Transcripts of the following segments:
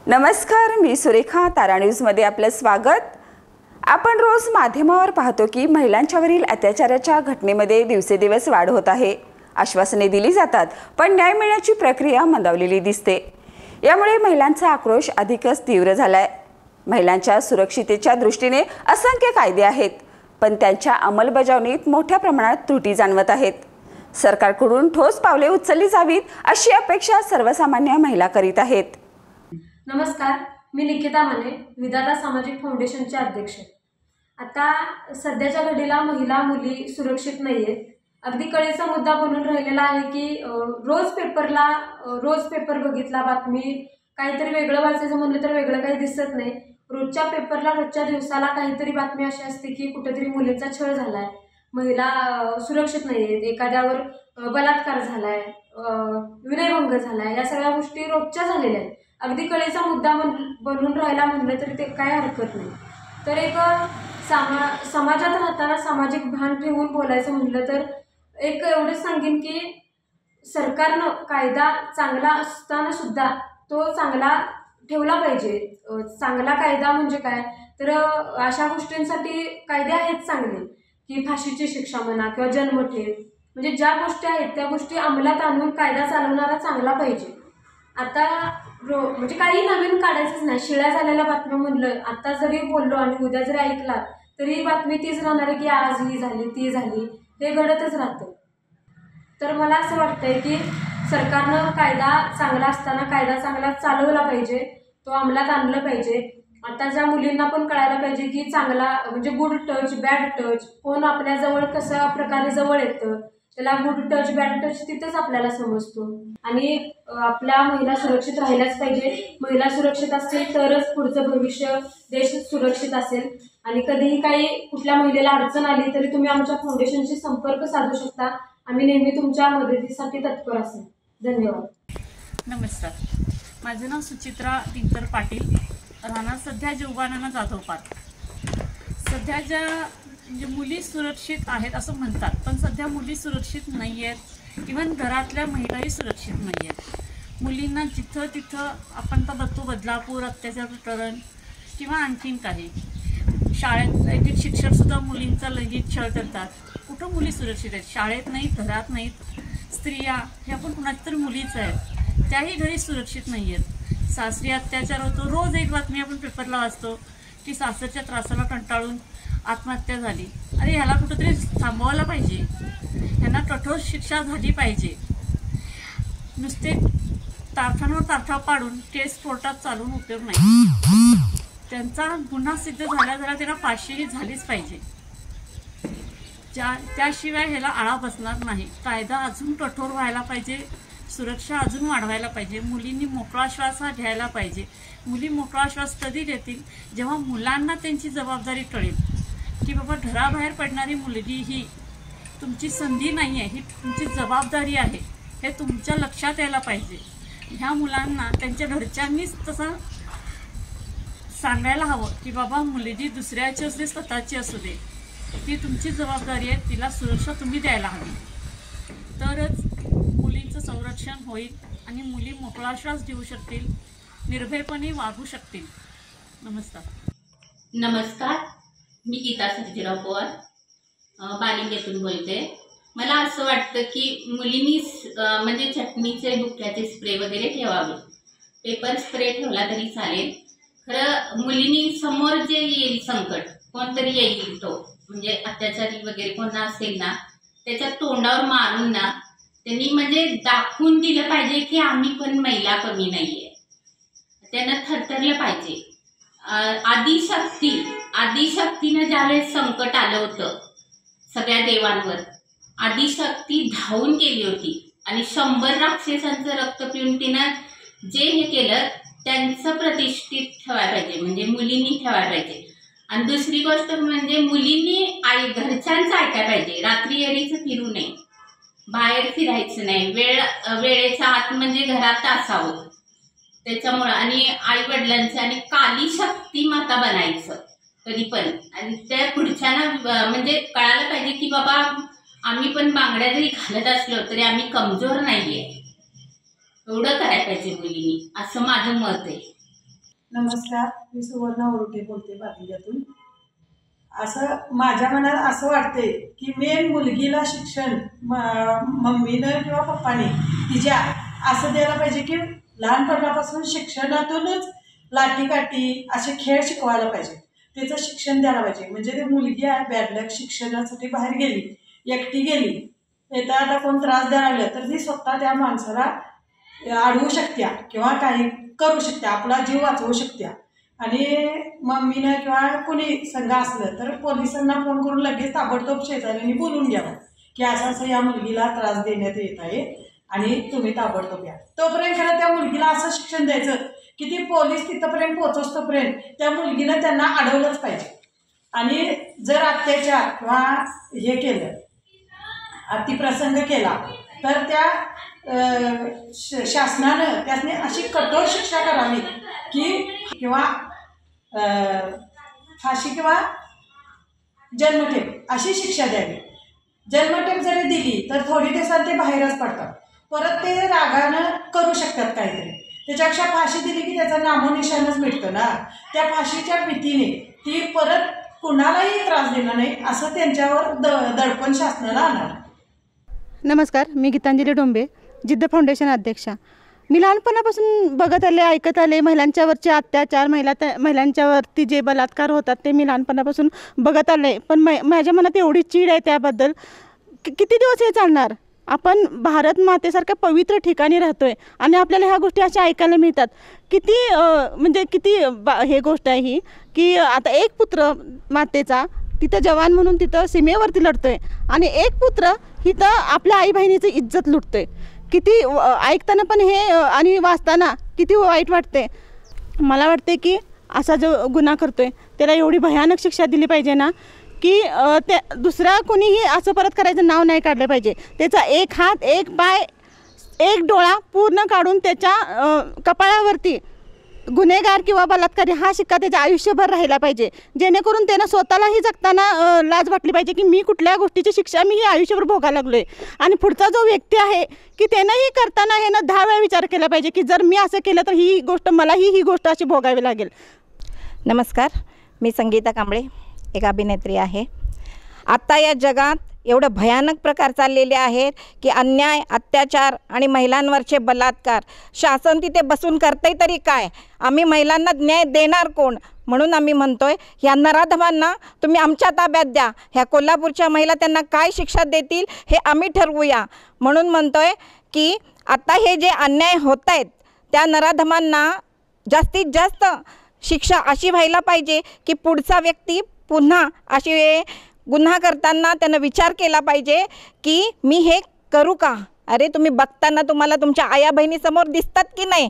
नमस्कार, मी सुरेखा. तारा न्यूजमध्ये आपलं स्वागत. आपण रोज माध्यमावर पाहतो की महिलांच्यावरील अत्याचाराच्या घटनेमध्ये दिवसेदिवस वाढ होत आहे. आश्वासने दिली जातात, पण न्याय मिळण्याची प्रक्रिया मंदावलेली दिसते. यामुळे महिलांचा आक्रोश अधिकच तीव्र झालाय. महिलांच्या सुरक्षिततेच्या दृष्टीने असंख्य कायदे आहेत, पण त्यांच्या अंमलबजावणीत मोठ्या प्रमाणात त्रुटी जाणवत आहेत. सरकारकडून ठोस पावले उचलली जावीत अशी अपेक्षा सर्वसामान्य महिला करीत आहेत. नमस्कार, मी निकिता माने, विधाता सामाजिक फाउंडेशनचे अध्यक्ष. आता सध्याच्या घडीला महिला मुली सुरक्षित नाहीयेत. अगदी कळीचा मुद्दा बनून राहिलेला आहे की रोज पेपर बघितला, बातमी काहीतरी वेगळं वाचायचं म्हणलं तर वेगळं काही दिसत नाही. रोजच्या पेपरला रोजच्या दिवसाला काहीतरी बातमी अशी असते की कुठेतरी मुलींचा छळ झालाय, महिला सुरक्षित नाहीयेत, एखाद्यावर बलात्कार झालाय, विनयभंग झालाय, या सगळ्या गोष्टी रोजच्या झालेल्या आहेत. अगदी कळीचा मुद्दा बनून राहायला म्हणलं तरी ते काय हरकत नाही. तर एक समाजात राहताना सामाजिक भान ठेवून बोलायचं म्हणलं तर एक एवढंच सांगेन की सरकारनं कायदा चांगला असताना सुद्धा तो चांगला ठेवला पाहिजे. चांगला कायदा म्हणजे काय तर अशा गोष्टींसाठी कायदे आहेत चांगले की फाशीची शिक्षा म्हणा किंवा जन्मठेप, म्हणजे ज्या गोष्टी आहेत त्या गोष्टी अंमलात आणून कायदा चालवणारा चांगला पाहिजे. आता म्हणजे काही नवीन काढायचंच नाही. शिळ्या झालेल्या बातम्या म्हणलं आता जरी बोललो आणि उद्या जरी ऐकला तरी बातमी तीच राहणार आहे की आज ही झाली ती झाली, हे घडतच राहतं. तर मला असं वाटतंय की सरकारनं कायदा चांगला असताना कायदा चांगला चालवला पाहिजे, तो अंमलात आणलं पाहिजे. आता ज्या मुलींना पण कळायला पाहिजे की चांगला म्हणजे गुड टच बॅड टच, कोण आपल्या जवळ कशा प्रकारे जवळ येतं, त्याला गुड टच बॅड टच तिथंच आपल्याला समजतो. आणि आपल्या महिला सुरक्षित राहिल्याच पाहिजे. महिला सुरक्षित असतील तरच पुढचं भविष्य देश सुरक्षित असेल. आणि कधीही काही कुठल्या महिलेला अडचण आली तरी तुम्ही आमच्या फाउंडेशनशी संपर्क साधू शकता. आम्ही नेहमी तुमच्या मदतीसाठी तत्पर असेल. धन्यवाद. नमस्कार, माझं नाव सुचित्रा दिनकर पाटील, राहणार सध्या जीवबानांना जाधव पार्क. सध्या ज्या म्हणजे मुली सुरक्षित आहेत असं म्हणतात, पण सध्या मुली सुरक्षित नाही आहेत. इव्हन घरातल्या महिलाही सुरक्षित नाही आहेत. मुलींना जिथं तिथं आपण तर बघतो बदलापूर अत्याचार प्रकरण किंवा आणखीन काही शाळेत एक शिक्षकसुद्धा मुलींचा लैंगिक छळ करतात. कुठं मुली सुरक्षित आहेत? शाळेत नाहीत, घरात नाहीत. स्त्रिया ह्या पण कुणाच्या तरी मुलीच आहेत, त्याही घरी सुरक्षित नाही आहेत. सासरी अत्याचार होतो. रोज एक बातमी आपण पेपरला वाचतो की सासरच्या त्रासाला कंटाळून आत्महत्या झाली. अरे ह्याला कुठंतरी थांबवायला पाहिजे, ह्यांना कठोर शिक्षा झाली पाहिजे. नुसते तारखांवर तारखा पाडून केस कोर्टात चालवून उपयोग नाही. त्यांचा गुन्हा सिद्ध झाला त्यांना फाशी झालीच पाहिजे. त्याशिवाय ह्याला आळा बसणार नाही. कायदा अजून कठोर व्हायला पाहिजे, सुरक्षा अजून वाढवायला पाहिजे. मुलींनी मोकळा श्वास हा घ्यायला पाहिजे. मुली मोकळा श्वास कधी घेतील? जेव्हा मुलांना त्यांची जबाबदारी कळेल की बाबा घराबाहेर पडणारी मुलगी ही तुमची संधी नाही आहे, ही तुमची जबाबदारी आहे, हे तुमच्या लक्षात यायला पाहिजे. ह्या मुलांना त्यांच्या घरच्यांनीच तसं सांगायला हवं की बाबा मुलगी दुसऱ्याची असू दे स्वतःची असू दे, ती तुमची जबाबदारी आहे, तिला सुरक्षा तुम्ही द्यायला हवी. तरच मुलींचं संरक्षण होईल आणि मुली मोकळा श्वास घेऊ शकतील, निर्भयपणे वागू शकतील. नमस्कार, मी गीता सर्जेराव पवार बालिंगेतून बोलते. मला असं वाटतं की मुलींनी म्हणजे चटणीचे डुक्याचे स्प्रे वगैरे ठेवावे. पेपर स्प्रे ठेवला तरी चालेल. खरं मुलींनी समोर जे येईल संकट, कोणतरी येईल तो म्हणजे अत्याचारी वगैरे कोण असेल ना, त्याच्या तोंडावर मारून ना त्यांनी म्हणजे दाखवून दिलं पाहिजे की आम्ही पण महिला कमी नाहीये. त्यांना थरथरलं पाहिजे. आदिशक्तीनं ज्यावेळेस संकट आलं होतं सगळ्या देवांवर, आदिशक्ती धावून गेली होती आणि 100 राक्षसांचं रक्त पिऊन तिनं जे हे केलं त्यांचं प्रतिष्ठित ठेवायला पाहिजे, म्हणजे मुलींनी ठेवायला पाहिजे. आणि दुसरी गोष्ट म्हणजे मुलींनी घरच्यांचं ऐकायला पाहिजे. रात्री येरीचं फिरू नये, बाहेर फिरायचं नाही, वेळेचा आत म्हणजे घरात असावं त्याच्यामुळं. आणि आई वडिलांचं आणि काली शक्ती माता बनायचं कधी पण. आणि त्या पुढच्याना म्हणजे कळायला पाहिजे की बाबा आम्ही पण बांगड्या जरी घालत असलो तरी आम्ही कमजोर नाहीये, एवढं करायला पाहिजे मुलींनी, असं माझं मत आहे. नमस्कार, मी सुवर्णा ओरोटे बोलते बातिल्यातून. असं माझ्या मनात असं वाटते की मेन मुलगीला शिक्षण मम्मीनं किंवा पप्पाने तिच्या असं द्यायला पाहिजे की लहानपणापासून शिक्षणातूनच लाटीकाठी असे खेळ शिकवायला पाहिजे. त्याचं शिक्षण द्यायला पाहिजे. म्हणजे ते मुलगी आहे बॅड लक शिक्षणासाठी बाहेर गेली, एकटी गेली, येता आता कोण त्रास द्यायला लागलं तर ती स्वतः त्या माणसाला अडवू शकत्या किंवा काही करू शकत्या, आपला जीव वाचवू शकत्या. आणि मम्मीनं किंवा कोणी संघ असलं तर पोलिसांना फोन करून लगेच ताबडतोब शेजाऱ्यांनी बोलून घ्यावं की असं असं या मुलगीला त्रास देण्यात येत आहे आणि तुम्ही ताबडतोब या. तोपर्यंत खरं त्या मुलगीला असं शिक्षण द्यायचं की ती पोलीस तिथंपर्यंत पोहोचतोपर्यंत त्या मुलगीनं त्यांना अडवलंच पाहिजे. आणि जर अत्याचार किंवा हे केलं, अतिप्रसंग केला तर त्या शासनानं त्यासने अशी कठोर शिक्षा करावी की किंवा फाशी किंवा जन्मठेप अशी शिक्षा द्यावी. जन्मठेप जरी दिली तर थोडी दिवसात ते बाहेरच पडतात, परत ते रागानं करू शकतात काहीतरी. त्याच्यापेक्षा फाशी दिली की त्याचं नामोनिशाणच मिळतं ना. त्या फाशीच्या भीतीने ती परत कुणालाही त्रास देणार नाही असं त्यांच्यावर दडपण शासनाला आणणार. नमस्कार, मी गीतांजली डोंबे, जिद्द फाउंडेशन अध्यक्षा. मी लहानपणापासून बघत आले, ऐकत आले महिलांच्यावरचे अत्याचार, महिलांच्यावरती जे बलात्कार होतात ते मी लहानपणापासून बघत आले. पण माझ्या मनात एवढी चीड आहे त्याबद्दल. किती दिवस हे चालणार? आपण भारत मातेसारख्या पवित्र ठिकाणी राहतो आहे आणि आपल्याला ह्या गोष्टी अशा ऐकायला मिळतात. किती हे गोष्ट आहे ही की आता एक पुत्र मातेचा तिथं जवान म्हणून तिथं सीमेवरती लढतो आहे आणि एक पुत्र इथं आपल्या आई बहिणीची इज्जत लुटतो आहे. किती ऐकताना पण हे आणि वाचताना किती वाईट वाटते. मला वाटते की असा जो गुन्हा करतो आहे त्याला एवढी भयानक शिक्षा दिली पाहिजे ना की ते दुसरा कोणीही असं परत करायचं नाव नाही काढलं पाहिजे. त्याचा एक हात, एक पाय, एक डोळा पूर्ण काढून त्याच्या कपाळावरती गुन्हेगार किंवा बलात्कारी हा शिक्का त्याच्या आयुष्यभर राहिला पाहिजे, जेणेकरून त्यानं स्वतःलाही जगताना लाज वाटली पाहिजे की मी कुठल्या गोष्टीची शिक्षा मी ही आयुष्यभर भोगायला लागलो आहे. आणि पुढचा जो व्यक्ती आहे की त्यानंही करताना हे ना 10 वेळा विचार केला पाहिजे की जर मी असं केलं तर ही गोष्ट मलाही ही गोष्ट अशी भोगावी लागेल. नमस्कार, मी संगीता कांबळे, एक अभिनेत्री आहे. आत्ता या जगात एवढं भयानक प्रकार चाललेले आहेत की अन्याय, अत्याचार आणि महिलांवरचे बलात्कार शासन तिथे बसून करतंय तरी काय? आम्ही महिलांना न्याय देणार कोण? म्हणून आम्ही म्हणतोय ह्या नराधमांना तुम्ही आमच्या ताब्यात द्या. ह्या कोल्हापूरच्या महिला त्यांना काय शिक्षा देतील हे आम्ही ठरवूया. म्हणून म्हणतोय की आता हे जे अन्याय होत आहेत त्या नराधमांना जास्तीत जास्त शिक्षा अशी व्हायला पाहिजे की पुढचा व्यक्ती पुन्हा अशी गुन्हा करताना त्यानं विचार केला पाहिजे की मी हे करू का? अरे तुम्ही बघताना तुम्हाला तुमच्या आया बहिणीसमोर दिसतात की नाही?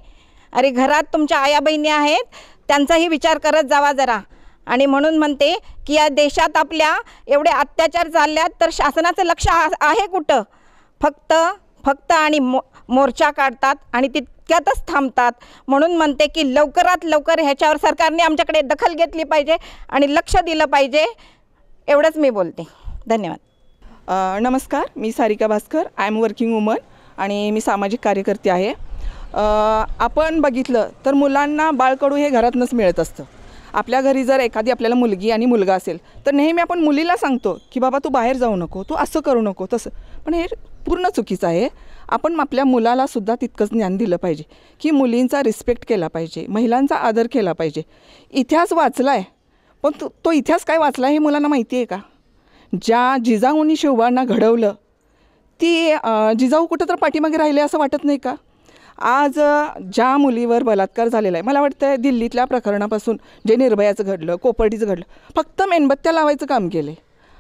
अरे घरात तुमच्या आया बहिणी आहेत, त्यांचाही विचार करत जावा जरा. आणि म्हणून म्हणते की या देशात आपल्या एवढे अत्याचार चालल्यात तर शासनाचं लक्ष आहे कुठं? फक्त आणि मोर्चा काढतात आणि तितक्यातच थांबतात. म्हणून म्हणते की लवकरात लवकर ह्याच्यावर सरकारने आमच्याकडे दखल घेतली पाहिजे आणि लक्ष दिलं पाहिजे. एवढंच मी बोलते. धन्यवाद. नमस्कार, मी Sarika Bhaskar, I am working woman आणि मी सामाजिक कार्यकर्ती आहे. आपण बघितलं तर मुलांना बाळकडू हे घरातूनच मिळत असतं. आपल्या घरी जर एखादी आपल्याला मुलगी आणि मुलगा असेल तर नेहमी आपण मुलीला सांगतो की बाबा तू बाहेर जाऊ नको, तू असं करू नको तसं. पण हे पूर्ण चुकीचं आहे. आपण आपल्या मुलालासुद्धा तितकंच ज्ञान दिलं पाहिजे की मुलींचा रिस्पेक्ट केला पाहिजे, महिलांचा आदर केला पाहिजे. इतिहास वाचला आहे पण तो इतिहास काय वाचला हे मुलांना माहिती आहे का? ज्या जिजाऊंनी शिवबांना घडवलं ती जिजाऊ कुठं तर पाठीमागे राहिले असं वाटत नाही का? आज ज्या मुलीवर बलात्कार झालेला आहे, मला वाटतं आहे दिल्लीतल्या प्रकरणापासून जे निर्भयाचं घडलं, कोपर्डीचं घडलं, फक्त मेणबत्त्या लावायचं काम केलं आहे.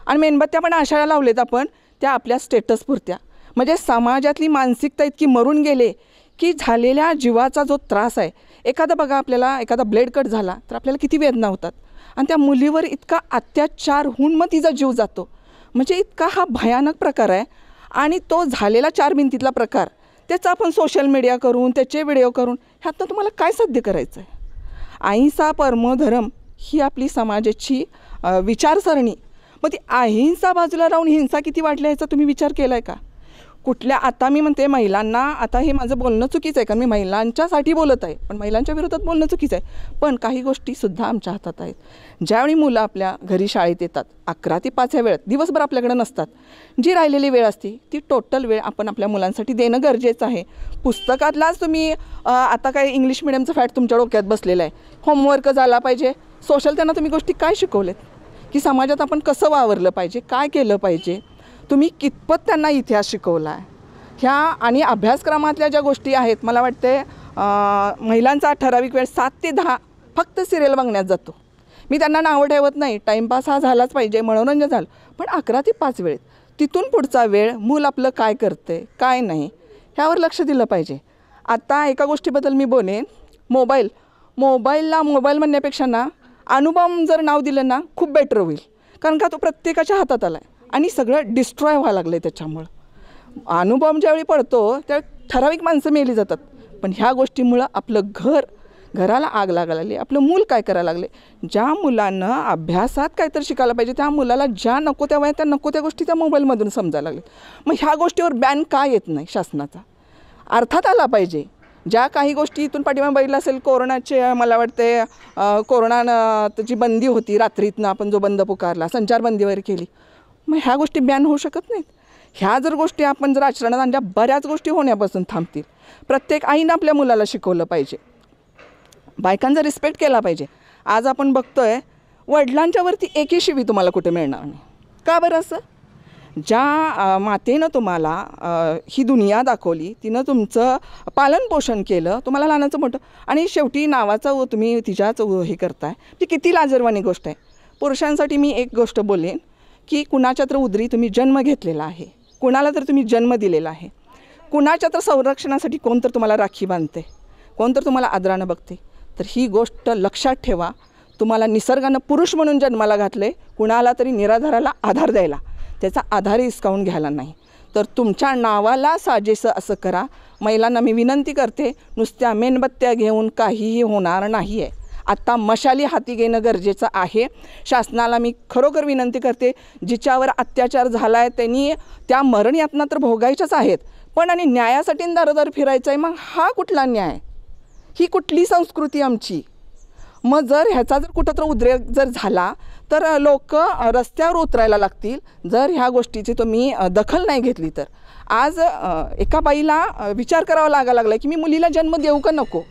आणि मेणबत्त्या पण अशा लावलेत आपण त्या आपल्या स्टेटसपुरत्या. म्हणजे समाजातली मानसिकता इतकी मरून गेले की झालेल्या जीवाचा जो त्रास आहे, एखादा बघा आपल्याला एखादा ब्लेड कट झाला तर आपल्याला किती वेदना होतात आणि त्या मुलीवर इतका अत्याचार होऊन मग तिचा जीव जातो. म्हणजे इतका हा भयानक प्रकार आहे. आणि तो झालेला 4 भिंतीतला प्रकार त्याचा आपण सोशल मीडिया करून त्याचे व्हिडिओ करून ह्यातनं तुम्हाला काय साध्य करायचं आहे? अहिंसा परमो धर्म ही आपली समाजाची विचारसरणी. मग ती अहिंसा बाजूला राहून हिंसा किती वाढल्या ह्याचा तुम्ही विचार केला आहे का? कुठल्या, आता मी म्हणते महिलांना, आता हे माझं बोलणं चुकीचं आहे कारण मी महिलांच्यासाठी बोलत आहे, पण महिलांच्या विरोधात बोलणं चुकीचं आहे. पण काही गोष्टीसुद्धा आमच्या हातात आहेत. ज्यावेळी मुलं आपल्या घरी शाळेत येतात 11 ते 5 या वेळेत, दिवसभर आपल्याकडे नसतात, जी राहिलेली वेळ असते ती टोटल वेळ आपण आपल्या मुलांसाठी देणं गरजेचं आहे. पुस्तकातलाच तुम्ही आता काय इंग्लिश मिडियमचं फॅट तुमच्या डोक्यात बसलेलं आहे, होमवर्क झाला पाहिजे, सोशल त्यांना तुम्ही गोष्टी काय शिकवलेत की समाजात आपण कसं वावरलं पाहिजे, काय केलं पाहिजे, तुम्ही कितपत त्यांना इतिहास शिकवला आहे ह्या. आणि अभ्यासक्रमातल्या ज्या गोष्टी आहेत, मला वाटते महिलांचा ठराविक वेळ 7 ते 10 फक्त सिरियल बघण्यात जातो. मी त्यांना नावं ठेवत नाही, टाईमपास हा झालाच पाहिजे, मनोरंजन झालं, पण 11 ते 5 वेळेत तिथून पुढचा वेळ मूल आपलं काय करते काय नाही ह्यावर लक्ष दिलं पाहिजे. आता एका गोष्टीबद्दल मी बोलेन, मोबाईल म्हणण्यापेक्षा ना अणुबॉम्ब जर नाव दिलं ना खूप बेटर होईल, कारण का तो प्रत्येकाच्या हातात आला आहे आणि सगळं डिस्ट्रॉय व्हायला लागलं आहे. त्याच्यामुळं अणुबॉम्ब ज्यावेळी पडतो त्यावेळी ठराविक माणसं मेली जातात, पण ह्या गोष्टीमुळं आपलं घराला आग लागायला लागली, आपलं मूल काय करायला लागले. ज्या मुलांना अभ्यासात काहीतरी शिकायला पाहिजे त्या मुलाला ज्या नको त्या वयात त्या नको त्या गोष्टी त्या मोबाईलमधून समजायला लागले. मग ह्या गोष्टीवर बॅन का येत नाही शासनाचा? अर्थात आला पाहिजे. ज्या काही गोष्टी इथून पाठीमागे बघितलं असेल, कोरोनाचे मला वाटते कोरोनानं जी बंदी होती, रात्रीतनं आपण जो बंद पुकारला, संचारबंदी वगैरे केली, मग ह्या गोष्टी बॅन होऊ शकत नाहीत. ह्या जर गोष्टी आपण जर आचरणात आणल्या बऱ्याच गोष्टी होण्यापासून थांबतील. प्रत्येक आईनं आपल्या मुलाला शिकवलं पाहिजे, बायकांचा रिस्पेक्ट केला पाहिजे. आज आपण बघतोय वडिलांच्यावरती एकही शिवी तुम्हाला कुठे मिळणार नाही. का बरं असं? ज्या मातेनं तुम्हाला ही दुनिया दाखवली, तिनं तुमचं पालनपोषण केलं, तुम्हाला लहानाचं मोठं, आणि शेवटी नावाचं तुम्ही तिच्याच हे करताय, ती किती लाजरवाणी गोष्ट आहे. पुरुषांसाठी मी एक गोष्ट बोलेन की कुणाच्या तर उदरी तुम्ही जन्म घेतलेला आहे, कुणाला तर तुम्ही जन्म दिलेला आहे, कुणाच्या तर संरक्षणासाठी कोण तर तुम्हाला राखी बांधते, कोण तर तुम्हाला आदरानं बघते, तर ही गोष्ट लक्षात ठेवा. तुम्हाला निसर्गानं पुरुष म्हणून जन्माला घातले, कुणाला तरी निराधाराला आधार द्यायला, त्याचा आधारही हिसकावून घ्यायला नाही. तर तुमच्या नावाला साजेसं असं करा. महिलांना मी विनंती करते, नुसत्या मेणबत्त्या घेऊन काहीही होणार नाही आहे. आत्ता मशाली हाती घेणं गरजेचं आहे. शासनाला मी खरोखर विनंती करते, जिच्यावर अत्याचार झाला आहे त्यांनी त्या मरण यातना तर भोगायच्याच आहेत, पण आणि न्यायासाठी दारोदार फिरायचं आहे, मग हा कुठला न्याय? ही कुठली संस्कृती आमची? मग जर ह्याचा जर कुठं तर उद्रेक जर झाला तर लोक रस्त्यावर उतरायला लागतील, जर ह्या गोष्टीची तुम्ही दखल नाही घेतली तर. आज एका बाईला विचार करावा लागायला लागला की मी मुलीला जन्म देऊ का नको,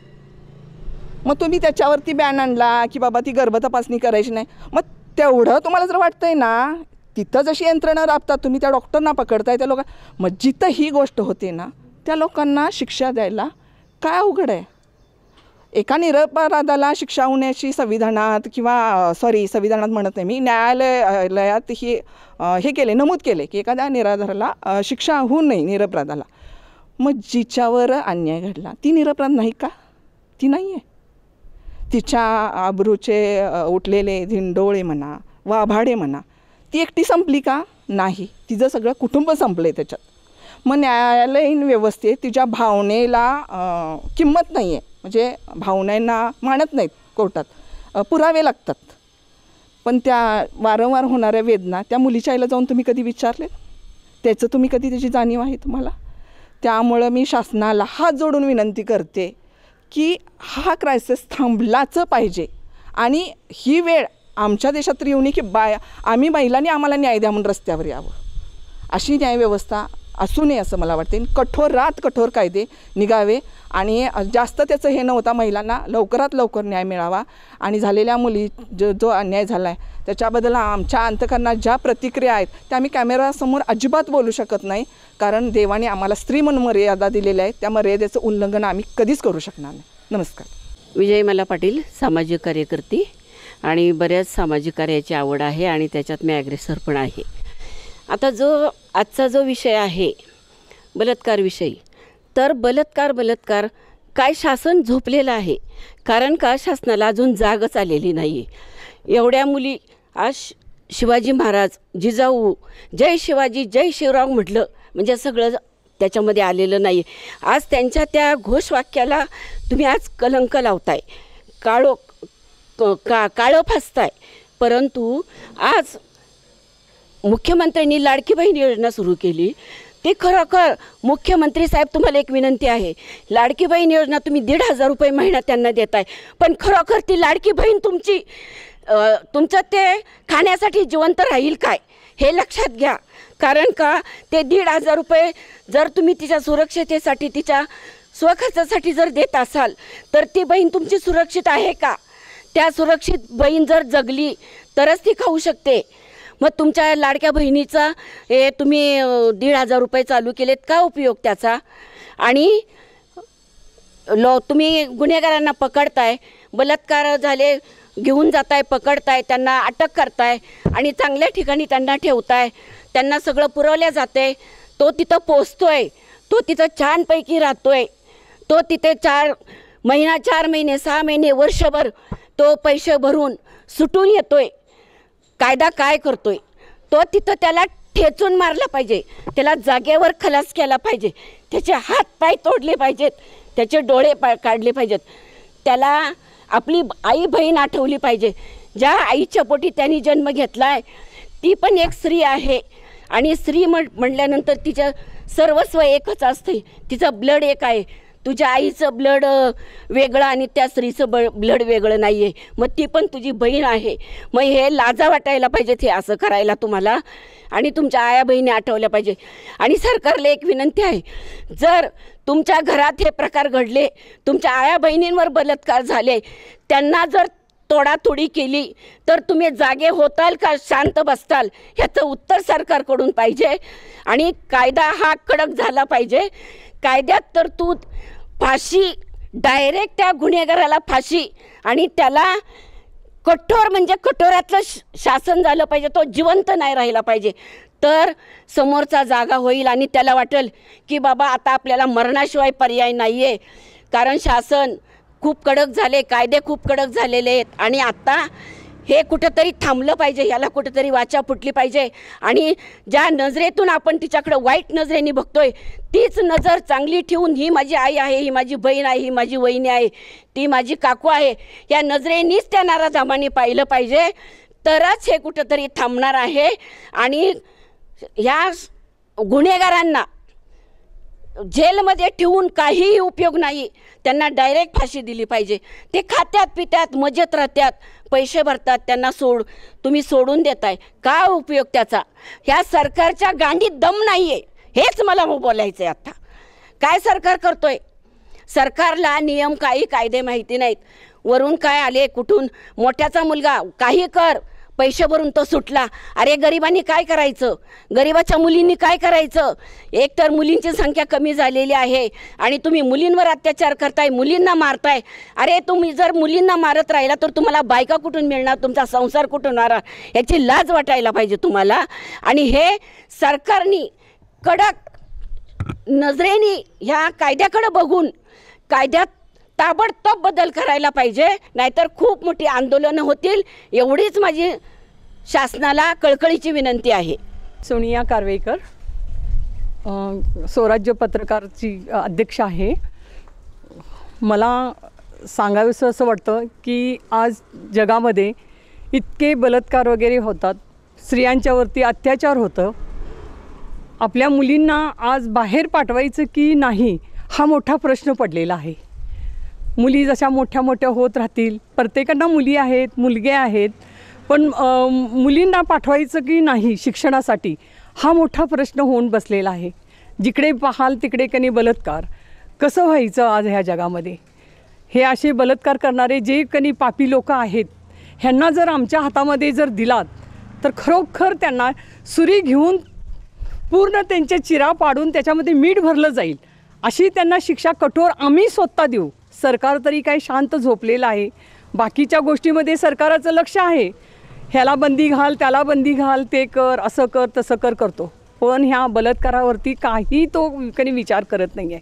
मग तुम्ही त्याच्यावरती बॅन आणला की बाबा ती गर्भतपासणी करायची नाही. मग तेवढं तुम्हाला जर वाटतंय ना, तिथं जशी यंत्रणा राबतात, तुम्ही त्या डॉक्टरना पकडताय त्या लोकांना, मग जिथं ही गोष्ट होते ना त्या लोकांना शिक्षा द्यायला काय अवघड आहे? एका निरपराधाला शिक्षा होण्याची संविधानात संविधानात म्हणत नाही मी, न्यायालयात हे केले, नमूद केले की एखाद्या निराधाराला शिक्षा होऊ नये निरपराधाला. मग जिच्यावर अन्याय घडला ती निरपराध नाही का? ती नाही आहे. तिच्या आबरूचे उठलेले धिंडोळे म्हणा, वाभाडे म्हणा, ती एकटी संपली का? नाही, तिचं सगळं कुटुंब संपलं आहे त्याच्यात. मग न्यायालयीन व्यवस्थेत तिच्या भावनेला किंमत नाही आहे, म्हणजे भावनांना मानत नाहीत कोर्टात, पुरावे लागतात. पण त्या वारंवार होणाऱ्या वेदना त्या मुलीच्या आईला जाऊन तुम्ही कधी विचारले? त्याचं तुम्ही कधी त्याची जाणीव आहे तुम्हाला? त्यामुळं मी शासनाला हात जोडून विनंती करते की हा क्रायसिस थांबलाच पाहिजे आणि ही वेळ आमच्या देशात तरी येऊ नये की आम्ही महिलांनी आम्हाला न्याय द्या म्हणून रस्त्यावर यावं. अशी न्यायव्यवस्था असू नये असं मला वाटते. कठोरात कठोर कायदे निघावे आणि जास्त त्याचं हे नव्हता, महिलांना लवकरात लवकर न्याय मिळावा. आणि झालेल्या मुली जो अन्याय झाला आहे त्याच्याबद्दल आमच्या अंतःकरणात ज्या प्रतिक्रिया आहेत त्या आम्ही कॅमेरासमोर अजिबात बोलू शकत नाही, कारण देवाने आम्हाला स्त्री म्हणून मर्यादा दिलेल्या आहेत, त्या मर्यादेचं उल्लंघन आम्ही कधीच करू शकणार नाही. नमस्कार. विजयमाला पाटील, सामाजिक कार्यकर्ती, आणि बऱ्याच सामाजिक कार्याची आवड आहे आणि त्याच्यात मी ॲग्रेसर पण आहे. आता आजचा जो विषय आहे बलात्कार विषयी, तर बलात्कार काय शासन झोपलेलं आहे? कारण का शासनाला अजून जागच आलेली नाही. एवढ्या मुली आज शिवाजी महाराज, जिजाऊ, जय शिवाजी जय शिवराव म्हटलं म्हणजे सगळं त्याच्यामध्ये आलेलं नाही. आज त्यांच्या त्या घोषवाक्याला तुम्ही आज कलंक लावताय, काळं फासताय. परंतु आज मुख्यमंत्र्यांनी लाडकी बहीण योजना सुरू केली, ती खरोखर मुख्यमंत्री साहेब तुम्हाला एक विनंती आहे, लाडकी बहीण योजना तुम्ही 1,500 रुपये महिना त्यांना देताय, पण खरोखर ती लाडकी बहीण तुमची तुमचं ते खाण्यासाठी जिवंत राहील काय हे लक्षात घ्या. कारण का ते 1,500 रुपये जर तुम्ही तिच्या सुरक्षिततेसाठी तिच्या स्वखर्चासाठी जर देत असाल तर ती बहीण तुमची सुरक्षित आहे का? त्या सुरक्षित बहीण जर जगली तरच ती खाऊ शकते. मग तुमच्या लाडक्या बहिणीचा हे तुम्ही 1,500 रुपये चालू केलेत, का उपयोग त्याचा? आणि तुम्ही गुन्हेगारांना पकडताय, बलात्कार झाले घेऊन जाताय, पकडताय, त्यांना अटक करताय आणि चांगल्या ठिकाणी त्यांना ठेवताय, त्यांना सगळं पुरवल्या जाते, तो तिथं पोचतोय, तो तिथं छानपैकी राहतोय, तो तिथे 4 महिने 6 महिने वर्षभर तो पैसे भरून सुटून येतोय. कायदा काय करतोय? तो तिथं त्याला ठेचून मारला पाहिजे, त्याला जागेवर खलास केला पाहिजे, त्याचे हात पाय तोडले पाहिजेत, त्याचे डोळे काढले पाहिजेत, त्याला आपली आई बहीण आठवली पाहिजे. ज्या आईच्या पोटी त्यांनी जन्म घेतला आहे ती पण एक स्त्री आहे आणि स्त्री म्हटल्यानंतर तिचं सर्वस्व एकच असते, तिचं ब्लड एक आहे. तुझ्या आईचं ब्लड वेगळं आणि त्या स्त्रीचं ब्लड वेगळं नाही आहे, मग ती पण तुझी बहीण आहे. मग हे लाजा वाटायला पाहिजेत हे असं करायला तुम्हाला, आणि तुमच्या आया बहिणी आठवल्या पाहिजे. आणि सरकारला एक विनंती आहे, जर तुमच्या घरात हे प्रकार घडले, तुमच्या आया बहिणींवर बलात्कार झाले, त्यांना जर तोडातोडी केली तर तुम्ही जागे होताल का शांत बसताल ह्याचं उत्तर सरकारकडून पाहिजे. आणि कायदा हा कडक झाला पाहिजे. कायद्यात तरतूद फाशी, डायरेक्ट त्या गुन्हेगाराला फाशी आणि त्याला कठोर म्हणजे कठोरातलं शासन झालं पाहिजे, तो जिवंत नाही राहिला पाहिजे. तर समोरचा जागा होईल आणि त्याला वाटेल की बाबा आता आपल्याला मरणाशिवाय पर्याय नाही आहे. कारण शासन खूप कडक झाले, कायदे खूप कडक झालेले आहेत आणि आता हे कुठंतरी थांबलं पाहिजे, ह्याला कुठंतरी वाचा फुटली पाहिजे. आणि ज्या नजरेतून आपण तिच्याकडं वाईट नजरेने बघतोय तीच नजर चांगली ठेवून ही माझी आई आहे, ही माझी बहीण आहे, ही माझी वहिनी आहे, ती माझी काकू आहे, या नजरेनीच त्या नाराधामाने पाहिलं पाहिजे. तरच हे कुठंतरी थांबणार आहे. आणि ह्या गुन्हेगारांना जेलमध्ये ठेवून काहीही उपयोग नाही, त्यांना डायरेक्ट फाशी दिली पाहिजे. ते खात्यात पित्यात मजेत राहतात, पैसे भरतात, त्यांना तुम्ही सोडून देताय, का उपयोग त्याचा? ह्या सरकारच्या गांडीत दम नाही आहे, हेच मला बोलायचं आहे. आता काय सरकार करतोय? सरकारला नियम काही कायदे माहिती नाहीत. वरून काय आले, कुठून मोठ्याचा मुलगा काही कर, पैसे भरून तो सुटला. अरे गरिबांनी काय करायचं? गरिबाच्या मुलींनी काय करायचं? एक तर मुलींची संख्या कमी झालेली आहे आणि तुम्ही मुलींवर अत्याचार करताय, मुलींना मारताय. अरे तुम्ही जर मुलींना मारत राहिला तर तुम्हाला बायका कुठून मिळणार, तुमचा संसार कुठून होणार? याची लाज वाटायला पाहिजे तुम्हाला. आणि हे सरकारने कडक नजरेने ह्या कायद्याकडे बघून कायद्यात ताबडतोब बदल करायला पाहिजे, नाहीतर खूप मोठी आंदोलनं होतील. एवढीच माझी शासनाला कळकळीची विनंती आहे. सोनिया कारवेकर, स्वराज्य पत्रकारची अध्यक्ष आहे. मला सांगावंसं असं वाटतं की आज जगामध्ये इतके बलात्कार वगैरे होतात, स्त्रियांच्यावरती अत्याचार होतं. आपल्या मुलींना आज बाहेर पाठवायचं की नाही हा मोठा प्रश्न पडलेला आहे. मुली जशा मोठ्या मोठ्या होत राहतील, प्रत्येकांना मुली आहेत, मुलगे आहेत, पण मुलींना पाठवायचं की नाही शिक्षणासाठी हा मोठा प्रश्न होऊन बसलेला आहे. जिकडे पाहाल तिकडे कधी बलात्कार. कसं व्हायचं आज ह्या जगामध्ये? हे असे बलात्कार करणारे जे कधी पापी लोक आहेत ह्यांना जर आमच्या हातामध्ये जर दिलात तर खरोखर त्यांना सुरी घेऊन पूर्ण त्यांच्या चिरा पाडून त्याच्यामध्ये मीठ भरलं जाईल, अशी त्यांना शिक्षा कठोर आम्ही स्वतः देऊ. सरकार तरी काय शांत झोपलेलं आहे? बाकीच्या गोष्टीमध्ये सरकाराचं लक्ष आहे, ह्याला बंदी घाल, त्याला बंदी घाल, ते कर, असं कर, तसं करतो. पण ह्या बलात्कारावरती काही तो कधी विचार करत नाही आहे.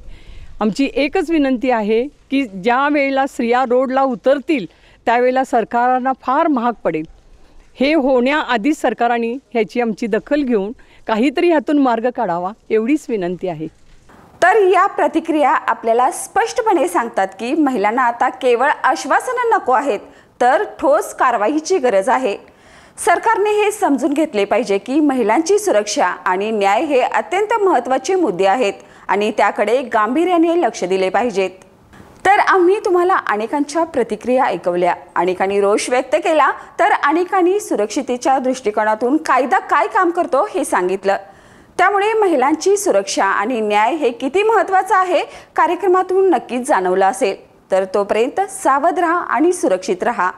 आमची एकच विनंती आहे की ज्या वेळेला स्त्रिया रोडला उतरतील त्यावेळेला सरकारांना फार महाग पडेल. हे होण्याआधीच सरकारांनी ह्याची आमची दखल घेऊन काहीतरी ह्यातून मार्ग काढावा, एवढीच विनंती आहे. तर या प्रतिक्रिया आपल्याला स्पष्टपणे सांगतात की महिलांना आता केवळ आश्वासनं नको आहेत, तर ठोस कारवाईची गरज आहे. सरकारने हे समजून घेतले पाहिजे की महिलांची सुरक्षा आणि न्याय हे अत्यंत महत्त्वाचे मुद्दे आहेत आणि त्याकडे गांभीर्याने लक्ष दिले पाहिजेत. तर आम्ही तुम्हाला अनेकांच्या प्रतिक्रिया ऐकवल्या, अनेकांनी रोष व्यक्त केला, तर अनेकांनी सुरक्षितेच्या दृष्टिकोनातून कायदा काय काम करतो हे सांगितलं. त्यामुळे महिलांची सुरक्षा आणि न्याय हे किती महत्त्वाचं आहे कार्यक्रमातून नक्कीच जाणवलं असेल. तर तोपर्यंत सावध राहा आणि सुरक्षित राहा.